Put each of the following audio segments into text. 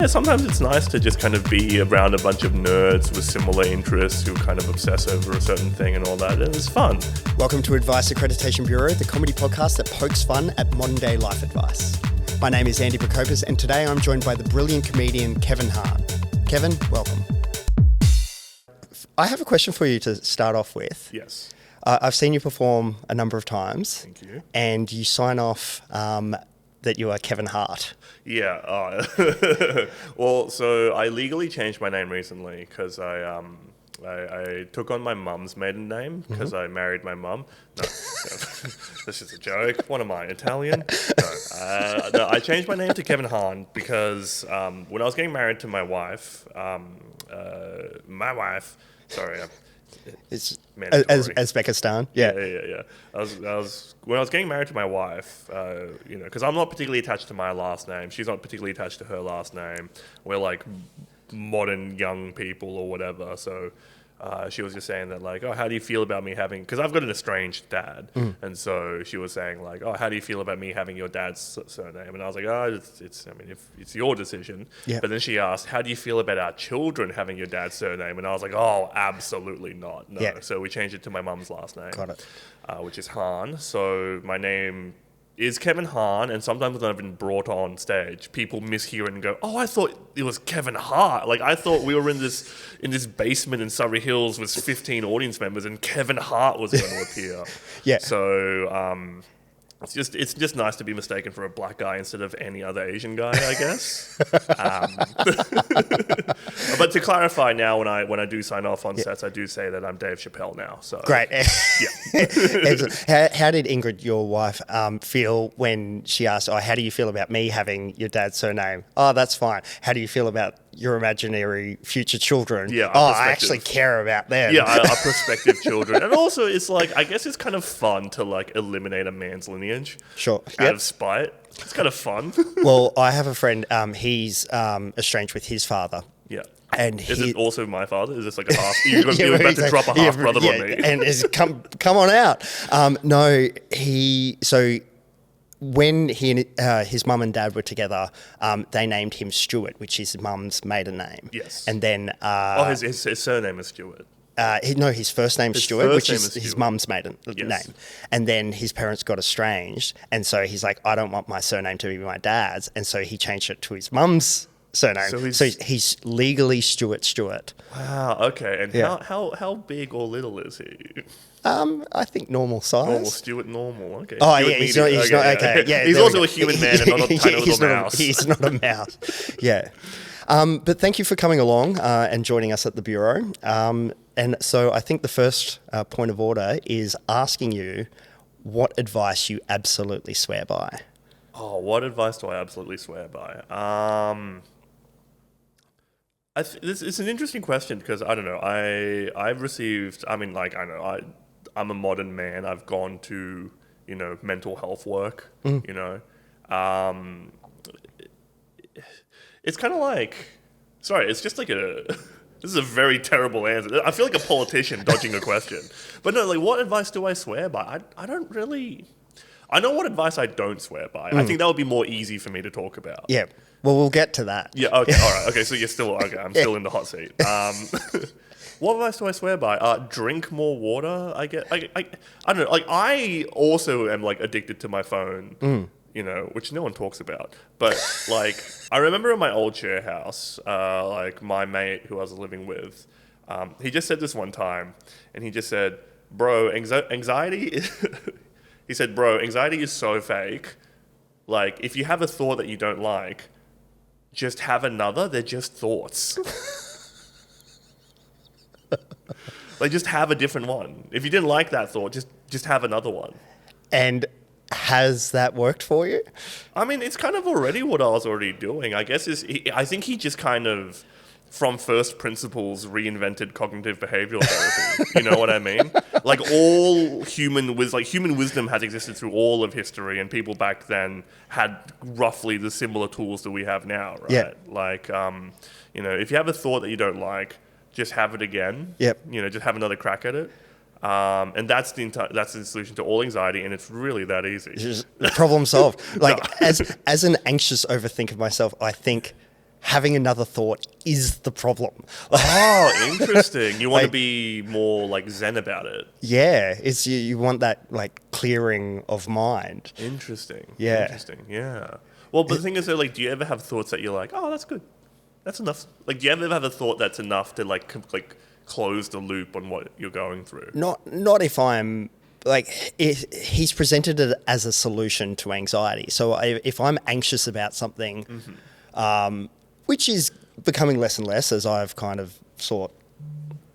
Yeah, sometimes it's nice to just kind of be around a bunch of nerds with similar interests who kind of obsess over a certain thing and all that, and it's fun. Welcome to Advice Accreditation Bureau, the comedy podcast that pokes fun at modern day life advice. My name is Andy Prokopas, and today I'm joined by the brilliant comedian Kevin Hahn. Kevin, welcome. I have a question for you to start off with. Yes. I've seen you perform a number of times. Thank you. And you sign off that you are Kevin Hart. Yeah. Well, so I legally changed my name recently because I took on my mum's maiden name because I married my mum. No, this is a joke. What am I, Italian? No, I changed my name to Kevin Hahn because when I was getting married to my wife, It's mandatory. Uzbekistan. Yeah. When I was getting married to my wife, because I'm not particularly attached to my last name. She's not particularly attached to her last name. We're like modern young people or whatever. So she was just saying that like, oh, how do you feel about me having? Because I've got an estranged dad, and so she was saying like, oh, how do you feel about me having your dad's surname? And I was like, oh, it's your decision. Yeah. But then she asked, how do you feel about our children having your dad's surname? And I was like, oh, absolutely not. No. Yeah. So we changed it to my mum's last name. Got it. Which is Hahn. So my name is Kevin Hahn, and sometimes when I've been brought on stage, people mishear it and go, oh, I thought it was Kevin Hart. Like, I thought we were in this basement in Surrey Hills with 15 audience members and Kevin Hart was going to appear. Yeah. So, it's just nice to be mistaken for a black guy instead of any other Asian guy, I guess. But to clarify now, when I do sign off on sets, I do say that I'm Dave Chappelle now. So great. Yeah. How did Ingrid, your wife, feel when she asked, "Oh, how do you feel about me having your dad's surname?" "Oh, that's fine." "How do you feel about your imaginary future children?" Yeah. "Oh, I actually care about them." Yeah, our prospective children. And also, it's like, I guess it's kind of fun to like eliminate a man's lineage. Sure. Out of spite. It's kind of fun. Well, I have a friend, he's estranged with his father. Yeah. And is it also my father? Is this like a half? You're about to drop a half brother on me. And it's come on out. No, when he and his mum and dad were together, they named him Stuart, which is his mum's maiden name. Yes. And then his surname is Stuart. His first name's Stuart, which is his mum's maiden name. And then his parents got estranged, and so he's like, I don't want my surname to be my dad's, and so he changed it to his mum's surname. So he's legally Stuart. Wow. Okay. And how big or little is he? I think normal size. Normal, Stuart normal. Okay. Oh, yeah, he's not okay. Yeah, he's also a human man and not a tiny little mouse. He's not a mouse. Yeah. But thank you for coming along and joining us at the Bureau. And so I think the first point of order is asking you what advice you absolutely swear by. Oh, what advice do I absolutely swear by? It's an interesting question because I don't know. I've received. I mean, like I know I'm a modern man. I've gone to mental health work. It's kind of like. Sorry, it's just like a. This is a very terrible answer. I feel like a politician dodging a question. But no, like, what advice do I swear by? I don't really. I know what advice I don't swear by. I think that would be more easy for me to talk about. Yeah. Well, we'll get to that. Yeah. Okay. All right. Okay. So you're still okay. I'm still in the hot seat. What advice do I swear by? Drink more water. I don't know. Like, I also am like addicted to my phone. Which no one talks about. But like, I remember in my old share house, like my mate who I was living with, he just said this one time, and he just said, "Bro, anxiety." He said, "Bro, anxiety is so fake. Like, if you have a thought that you don't like, just have another. They're just thoughts." Like, just have a different one. If you didn't like that thought, just have another one. And has that worked for you? I mean, it's kind of already what I was already doing. I guess I think he just kind of, from first principles, reinvented cognitive behavioral therapy. You know what I mean? Like, all human wisdom has existed through all of history, and people back then had roughly the similar tools that we have now, right? Yeah. Like, if you have a thought that you don't like, just have it again. Yep. Just have another crack at it. And that's the solution to all anxiety, and it's really that easy. Just problem solved. Like, as an anxious overthinker myself, I think having another thought is the problem. Oh, interesting. You want to be more like zen about it. Yeah, it's you want that like clearing of mind. Interesting. Yeah. Interesting. Yeah. Well, but the thing is, though, like, do you ever have thoughts that you're like, oh, that's good, that's enough? Like, do you ever have a thought that's enough to like close the loop on what you're going through? Not if I'm like he's presented it as a solution to anxiety. So if I'm anxious about something, which is becoming less and less as I've kind of sought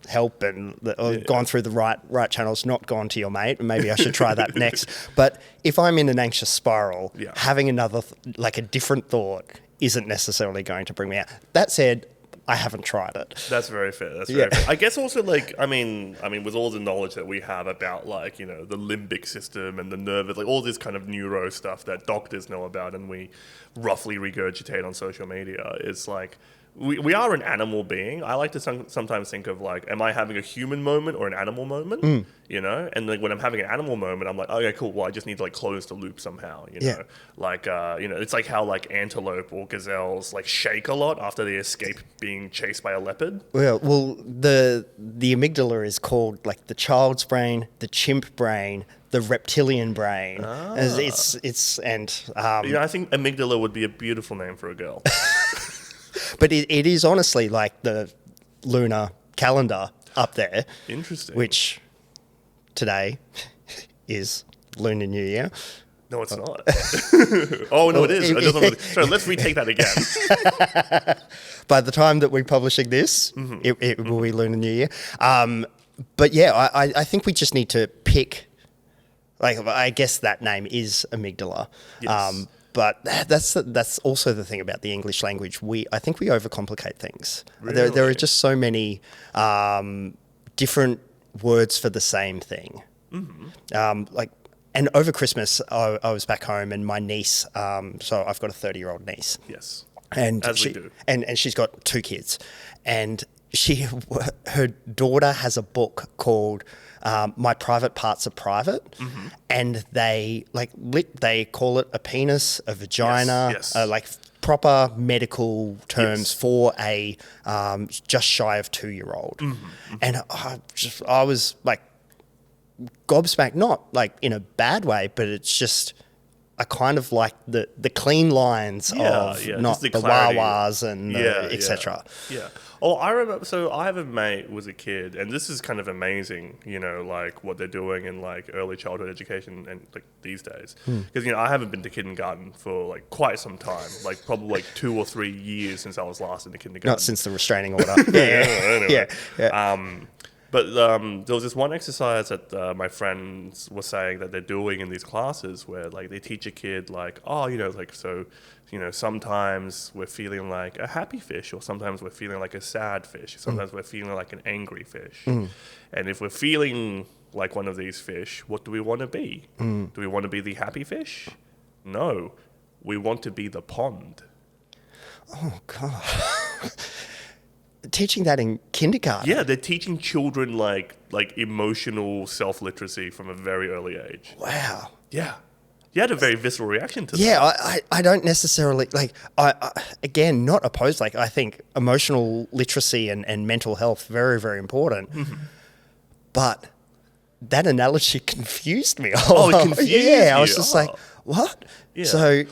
help and gone through the right channels, not gone to your mate, and maybe I should try that next. But if I'm in an anxious spiral, having another like a different thought isn't necessarily going to bring me out. That said, I haven't tried it. That's very fair. That's very fair. I guess also, like, I mean, with all the knowledge that we have about, like, you know, the limbic system and the nervous, like, all this kind of neuro stuff that doctors know about and we roughly regurgitate on social media, it's like, we are an animal being. I like to sometimes think of, like, am I having a human moment or an animal moment? You know? And, like, when I'm having an animal moment, I'm like, okay, cool. Well, I just need to, like, close the loop somehow, you know? Like, you know, it's like how, like, antelope or gazelles, like, shake a lot after they escape being chased by a leopard. Well, the amygdala is called, like, the child's brain, the chimp brain, the reptilian brain. It's and... yeah, I think amygdala would be a beautiful name for a girl. But it is honestly like the lunar calendar up there. Interesting. Which today is Lunar New Year. No, it's not. Oh, no, it is. Sorry, let's retake that again. By the time that we're publishing this, it will be Lunar New Year. But yeah, I think we just need to pick, like, I guess that name is amygdala. Yes. But that's also the thing about the English language. I think we overcomplicate things. Really? There are just so many different words for the same thing. And over Christmas, I was back home, and my niece. So I've got a 30-year-old niece. Yes. And As we do. And she's got 2 kids, and her daughter has a book called My Private Parts Are Private, and they they call it a penis, a vagina, like proper medical terms for a just shy of 2-year-old. And I was like gobsmacked, not like in a bad way, but it's just I kind of like the clean lines of not the wah-wahs and etc. Yeah. Oh, I remember. So I have a mate who was a kid, and this is kind of amazing. You know, like what they're doing in like early childhood education and like these days. Because you know, I haven't been to kindergarten for like quite some time, like probably like 2 or 3 years since I was last in the kindergarten. Not since the restraining order. Anyway. But there was this one exercise that my friends were saying that they're doing in these classes where like they teach a kid like, oh, you know, like, so, you know, sometimes we're feeling like a happy fish, or sometimes we're feeling like a sad fish, or sometimes we're feeling like an angry fish. And if we're feeling like one of these fish, what do we want to be? Do we want to be the happy fish? No, we want to be the pond. Oh, God. Teaching that in kindergarten. Yeah, they're teaching children like emotional self-literacy from a very early age. Wow. Yeah. You had a very visceral reaction to that. Yeah, I don't necessarily, like, I again, not opposed. Like, I think emotional literacy and mental health, very, very important. But that analogy confused me. Oh, it confused you? Yeah, I was just like, what? Yeah. So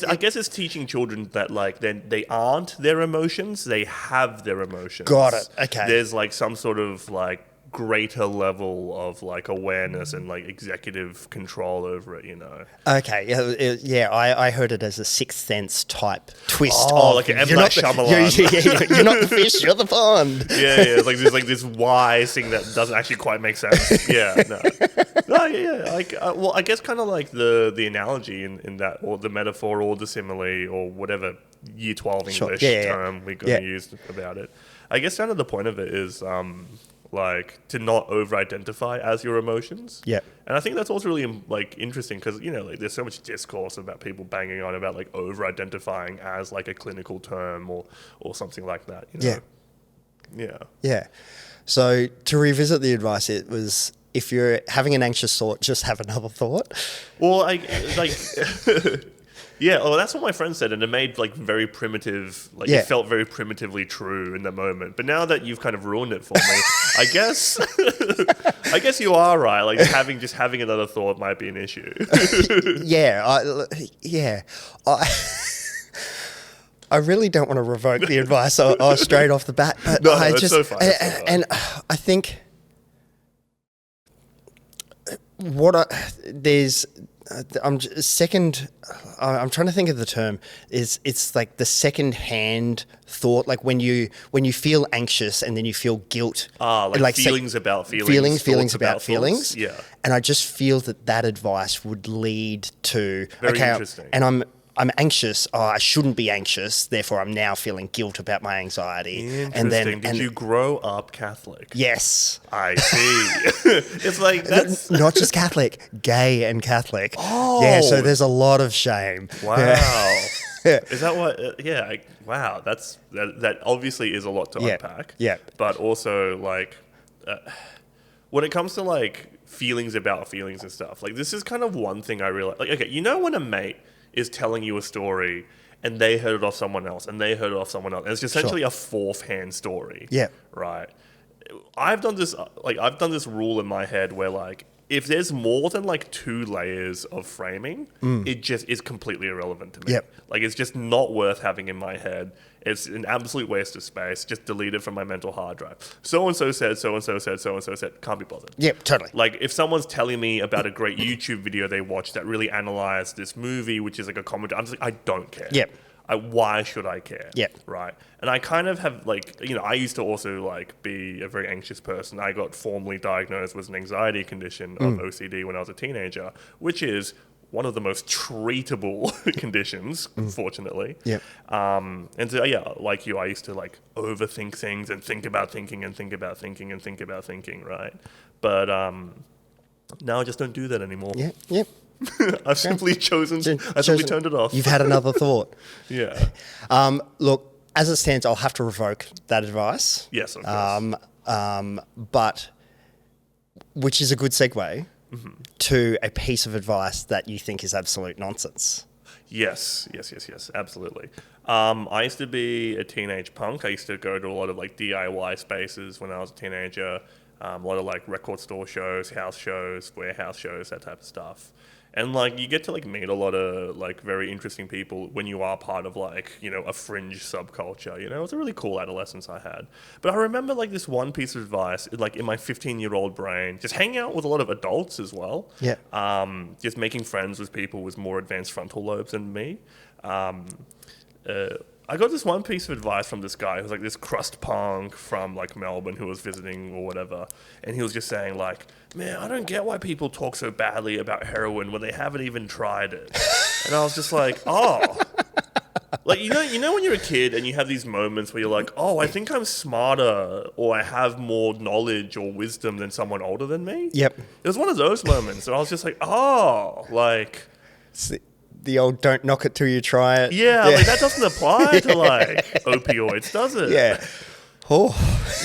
I guess it's teaching children that like they aren't their emotions, they have their emotions. Got it. Okay. There's like some sort of like greater level of like awareness and like executive control over it, you know. Okay. Yeah. I heard it as a Sixth Sense type twist. Oh, like an M. Night Shyamalan. You're not the fish, you're the pond. Yeah. It's like this wise thing that doesn't actually quite make sense. Yeah. No. Yeah. Like, well, I guess kind of like the analogy in that, or the metaphor, or the simile, or whatever Year 12 English term we're going to use about it. I guess kind of the point of it is like to not over-identify as your emotions. Yeah. And I think that's also really like interesting because, you know, like there's so much discourse about people banging on about like over-identifying as like a clinical term or something like that, you know? Yeah. So to revisit the advice, it was, if you're having an anxious thought, just have another thought. Well, Yeah, oh, that's what my friend said, and it made like very primitive, like Yeah. it felt very primitively true in the moment. But now that you've kind of ruined it for me, I guess, I guess you are right. Like having another thought might be an issue. I really don't want to revoke the advice straight off the bat, but No, I it's just so fine, it's so fine. and I think I'm trying to think of the term. It's like the second-hand thought, like when you feel anxious and then you feel guilt. Like feelings about feelings. Feelings thoughts about feelings. thoughts. Yeah. And I just feel that advice would lead to Very interesting. And I'm anxious. Oh, I shouldn't be anxious. Therefore, I'm now feeling guilt about my anxiety. Interesting. Did you grow up Catholic? Yes. I see. It's like that's Not just Catholic, gay and Catholic. Oh. Yeah, so there's a lot of shame. wow. Is that what? Wow. That obviously is a lot to unpack. Yeah. But also like when it comes to like feelings about feelings and stuff, like this is kind of one thing I realize. Like, okay, you know when a mate is telling you a story and they heard it off someone else and they heard it off someone else, and it's essentially a fourth-hand story. Yeah. Right. I've done this rule in my head where like if there's more than like 2 layers of framing, it just is completely irrelevant to me. Yep. Like it's just not worth having in my head. It's an absolute waste of space. Just delete it from my mental hard drive. So-and-so said, so-and-so said, so-and-so said. Can't be bothered. Yep, totally. Like if someone's telling me about a great YouTube video they watched that really analyzed this movie, which is like a commentary, I'm just like, I don't care. Yep. Why should I care? Yep. Right. And I kind of have like, I used to also like be a very anxious person. I got formally diagnosed with an anxiety condition of OCD when I was a teenager, which is one of the most treatable conditions, fortunately. Yep. And so, yeah, like you, I used to like overthink things and think about thinking and think about thinking and think about thinking, right? But now I just don't do that anymore. Yep. I've simply chosen, I simply turned it off. You've had another thought. Yeah. Look, as it stands, I'll have to revoke that advice. Yes, of course. But which is a good segue to a piece of advice that you think is absolute nonsense. Yes, absolutely. I used to be a teenage punk. I used to go to a lot of like DIY spaces when I was a teenager. A lot of like record store shows, house shows, warehouse shows, that type of stuff. And like you get to like meet a lot of like very interesting people when you are part of like, a fringe subculture. It was a really cool adolescence I had. But I remember like this one piece of advice, like in my 15-year-old brain, just hanging out with a lot of adults as well. Yeah. Just making friends with people with more advanced frontal lobes than me. I got this one piece of advice from this guy who's like this crust punk from like Melbourne who was visiting or whatever. And he was just saying like, man, I don't get why people talk so badly about heroin when they haven't even tried it. And I was just like, oh. Like, you know when you're a kid and you have these moments where you're like, oh, I think I'm smarter or I have more knowledge or wisdom than someone older than me? Yep. It was one of those moments. And I was just like, oh, like... The old don't knock it till you try it. Yeah, like that doesn't apply to like opioids, does it? Yeah. Oh.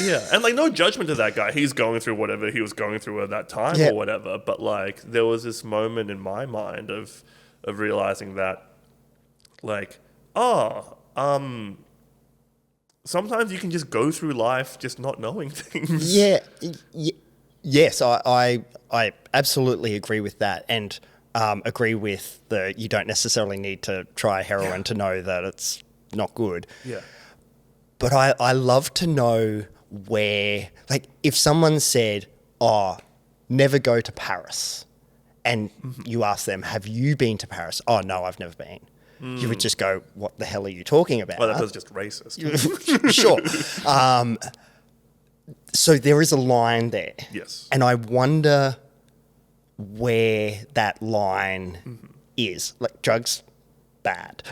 Yeah, and like no judgment to that guy. He's going through whatever he was going through at that time or whatever. But like there was this moment in my mind of realizing that like, sometimes you can just go through life just not knowing things. Yeah. Yes, I absolutely agree with that. And agree with you don't necessarily need to try heroin to know that it's not good. Yeah. But I love to know where, like, if someone said, oh, never go to Paris, and you ask them, have you been to Paris? Oh, no, I've never been. You would just go, what the hell are you talking about? Well, that was just racist. Sure. So there is a line there. Yes. And I wonder where that line is. Like, drugs, bad.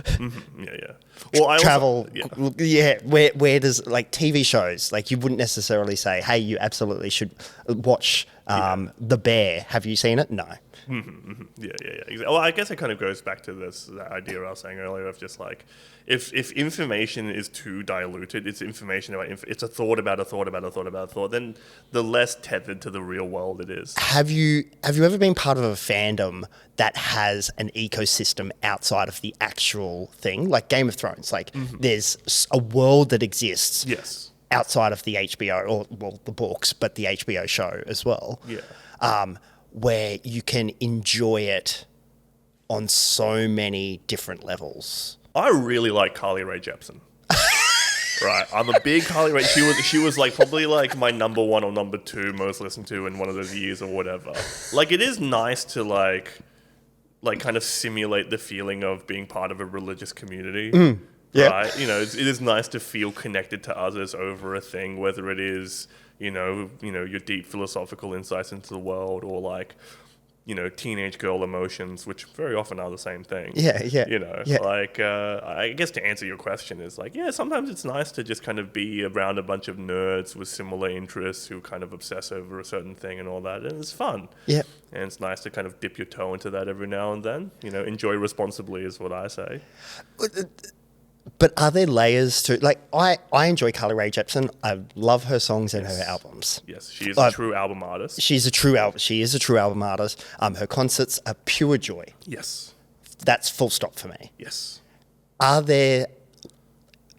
Yeah. Well, I travel. Also, Where does like TV shows, like you wouldn't necessarily say, hey, you absolutely should watch The Bear. Have you seen it? No. Yeah. Exactly. Well, I guess it kind of goes back to that idea I was saying earlier of just like, if information is too diluted, it's information about it's a thought about a thought about a thought about a thought, then the less tethered to the real world it is. Have you ever been part of a fandom that has an ecosystem outside of the actual thing, like Game of Thrones? Like there's a world that exists. Yes. Outside of the HBO or well the books, but the HBO show as well. Yeah. Where you can enjoy it on so many different levels. I really like Rae Jepsen. Right, I'm a big Rae. She was like probably like my number one or number two most listened to in one of those years or whatever. Like it is nice to like kind of simulate the feeling of being part of a religious community. Yeah. Right, it is nice to feel connected to others over a thing, whether it is your deep philosophical insights into the world or like teenage girl emotions, which very often are the same thing. Yeah. Like I guess to answer your question is like, sometimes it's nice to just kind of be around a bunch of nerds with similar interests who kind of obsess over a certain thing and all that, and it's fun. Yeah. And it's nice to kind of dip your toe into that every now and then. Enjoy responsibly is what I say. But are there layers to like? I enjoy Rae Jepsen. I love her songs and her albums. Yes, she is a true album artist. She is a true album artist. Her concerts are pure joy. Yes, that's full stop for me. Yes. Are there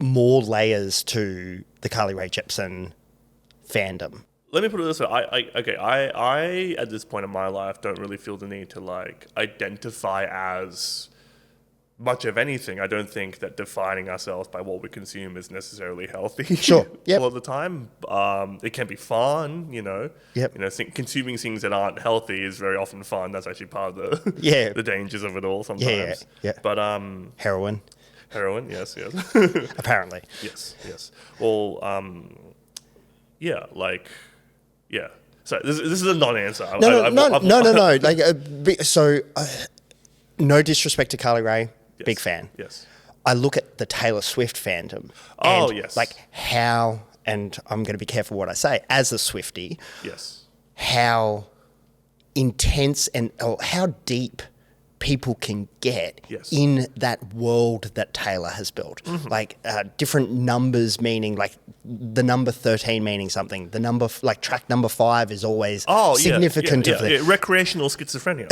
more layers to the Rae Jepsen fandom? Let me put it this way. I at this point in my life don't really feel the need to like identify as much of anything. I don't think that defining ourselves by what we consume is necessarily healthy. Sure. Yep. All of the time. It can be fun, Yep. Consuming things that aren't healthy is very often fun. That's actually part of the the dangers of it all sometimes. Yeah. But heroin, yes. Apparently. Yes. Well, So this is a non-answer. No. Like, no disrespect to Rae. Yes. Big fan. Yes. I look at the Taylor Swift fandom. Oh, and yes. Like how, and I'm going to be careful what I say, as a Swiftie. Yes. How intense or how deep people can get in that world that Taylor has built. Mm-hmm. Like different numbers meaning like the number 13 meaning something. The number, like track number 5 is always significant. Recreational schizophrenia.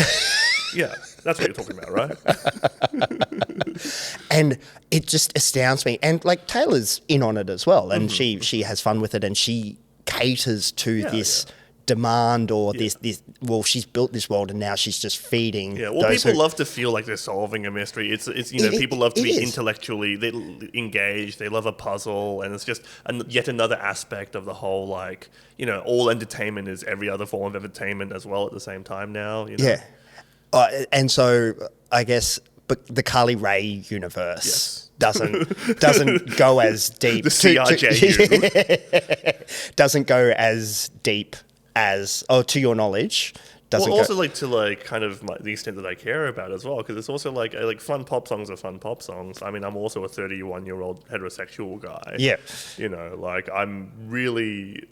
Yeah, that's what you're talking about, right? And it just astounds me. And like Taylor's in on it as well. And she has fun with it and she caters to this demand or this she's built this world and now she's just feeding. Yeah, well, people love to feel like they're solving a mystery. It's people love to be intellectually engaged. They love a puzzle, and it's just yet another aspect of the whole like all entertainment is every other form of entertainment as well at the same time now. Yeah. And so I guess, but the Rae universe doesn't go as deep. The CRJU doesn't go as deep as, to your knowledge. Well, also to kind of the extent that I care about as well, because it's also like fun pop songs are fun pop songs. I mean, I'm also a 31-year-old heterosexual guy. Yeah. I'm really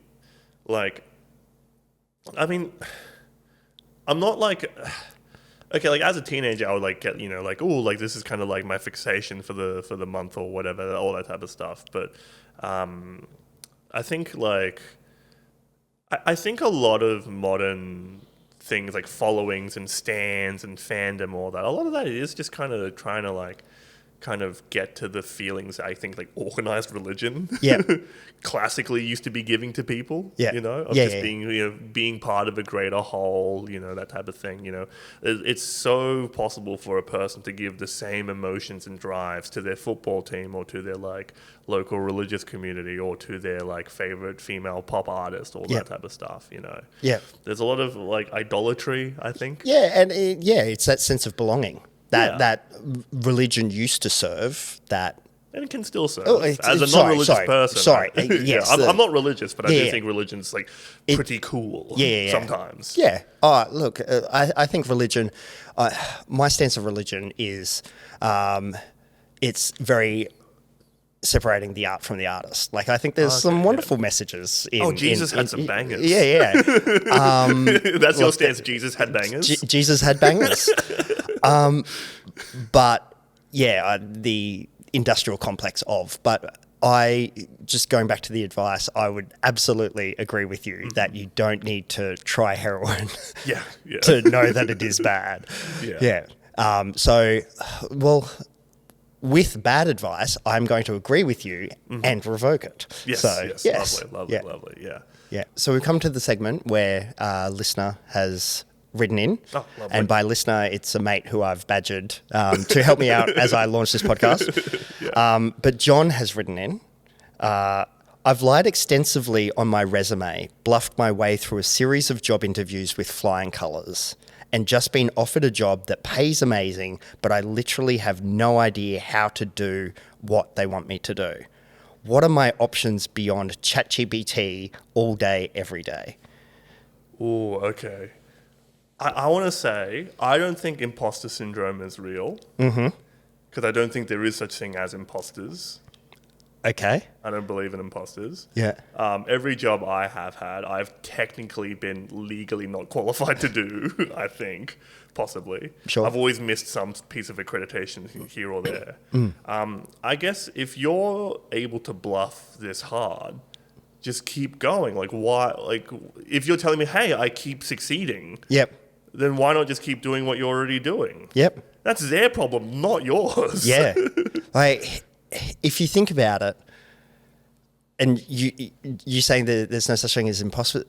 I'm not like. Okay, like as a teenager, I would get this is kind of like my fixation for the month or whatever, all that type of stuff. But I think I think a lot of modern things like followings and stands and fandom, all that, a lot of that is just kind of trying to kind of get to the feelings I think organized religion classically used to be giving to people, being part of a greater whole, that type of thing. It's so possible for a person to give the same emotions and drives to their football team or to their local religious community or to their favorite female pop artist, all that type of stuff. There's a lot of idolatry, I think. And it's that sense of belonging that religion used to serve, that and it can still serve as a non-religious person. I'm not religious, but I do think religion's pretty cool sometimes. Yeah. Look, I think religion, my stance of religion is it's very separating the art from the artist. Like, I think there's some wonderful messages in... Jesus had some bangers. Yeah. That's your stance, Jesus had bangers? Jesus had bangers. But, yeah, the industrial complex of... But just going back to the advice, I would absolutely agree with you that you don't need to try heroin to know that it is bad. Yeah. With bad advice, I'm going to agree with you and revoke it. Yes. Lovely. Yeah. So we've come to the segment where a listener has written in. Oh, lovely. And by listener, it's a mate who I've badgered to help me out as I launch this podcast. But John has written in. I've lied extensively on my resume, bluffed my way through a series of job interviews with flying colours, and just been offered a job that pays amazing, but I literally have no idea how to do what they want me to do. What are my options beyond ChatGPT all day, every day? Oh, okay. I want to say, I don't think imposter syndrome is real. Because I don't think there is such thing as imposters. Okay. I don't believe in imposters. Yeah. Every job I have had, I've technically been legally not qualified to do, I think, possibly. Sure. I've always missed some piece of accreditation here or there. I guess if you're able to bluff this hard, just keep going. Like, why? Like, if you're telling me, hey, I keep succeeding, then why not just keep doing what you're already doing? That's their problem, not yours. Yeah. Like, if you think about it, and you saying that there's no such thing as imposter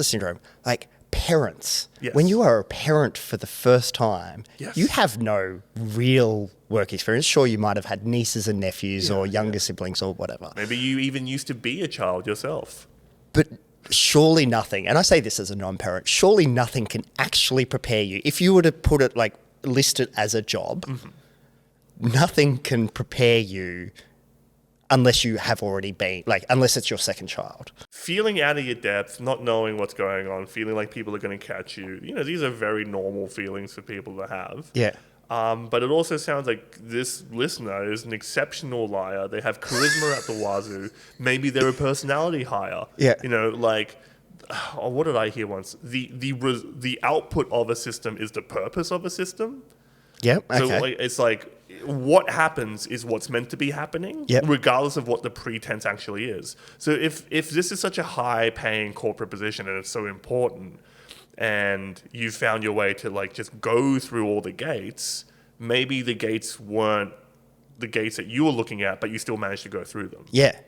syndrome, like parents, when you are a parent for the first time, you have no real work experience. Sure, you might have had nieces and nephews or younger siblings or whatever. Maybe you even used to be a child yourself. But surely nothing, and I say this as a non-parent, surely nothing can actually prepare you. If you were to put it like list it as a job, nothing can prepare you unless you have already been, like, unless it's your second child. Feeling out of your depth, not knowing what's going on, feeling like people are going to catch you, these are very normal feelings for people to have. Yeah. But it also sounds like this listener is an exceptional liar. They have charisma at the wazoo. Maybe they're a personality hire. Yeah. What did I hear once? The output of a system is the purpose of a system. Yeah. Okay. So it's like what happens is what's meant to be happening, regardless of what the pretense actually is. So if this is such a high-paying corporate position and it's so important, and you found your way to like just go through all the gates, maybe the gates weren't the gates that you were looking at, but you still managed to go through them. Yeah.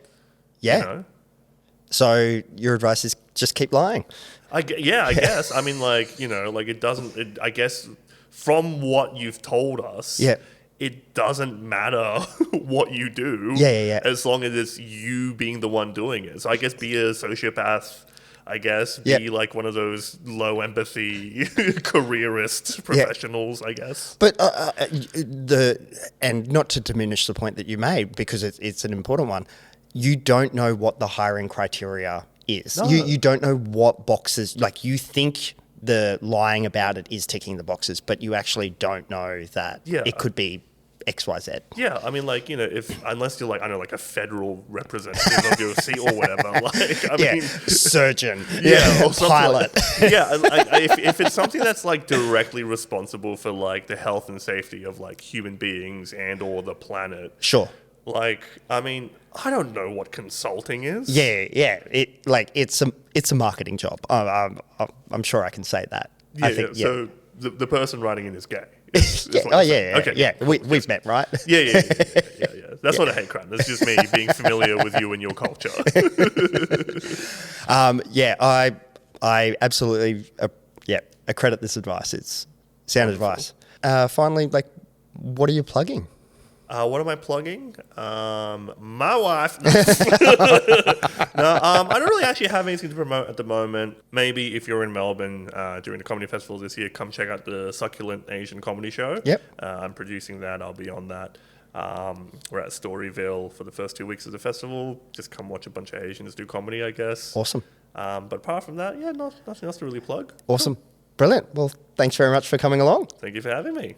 So your advice is just keep lying. I guess. I mean, it doesn't. I guess from what you've told us, it doesn't matter what you do. As long as it's you being the one doing it. So I guess be a sociopath. I guess be like one of those low empathy careerist professionals. I guess. But and not to diminish the point that you made, because it's an important one. You don't know what the hiring criteria is. No. You don't know what boxes, like you think the lying about it is ticking the boxes, but you actually don't know that it could be X, Y, Z. Yeah, I mean, unless you're like, I don't know, like a federal representative of your seat or whatever, mean, surgeon, or pilot. If it's something that's like directly responsible for like the health and safety of like human beings and or the planet. Sure. Like, I mean, I don't know what consulting is. It's a marketing job. I'm sure I can say that. So the person writing in is gay. We've met, right? Yeah. That's not a hate crime. That's just me being familiar with you and your culture. I absolutely accredit this advice. It's sound advice. Finally, like, what are you plugging? What am I plugging? My wife. No, I don't really actually have anything to promote at the moment. Maybe if you're in Melbourne during the comedy festival this year, come check out the Succulent Asian Comedy Show. Yep. I'm producing that. I'll be on that. We're at Storyville for the first 2 weeks of the festival. Just come watch a bunch of Asians do comedy, I guess. Awesome. But apart from that, nothing else to really plug. Awesome. Brilliant. Well, thanks very much for coming along. Thank you for having me.